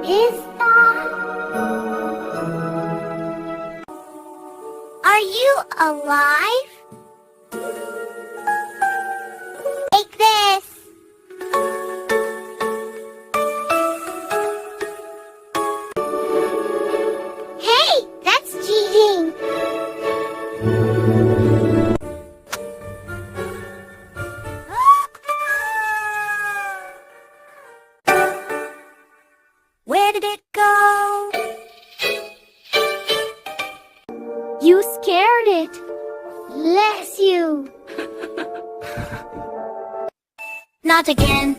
is that? Are you alive? Take this. Hey, that's cheating. Where did it go? You scared it. Bless you. Not again.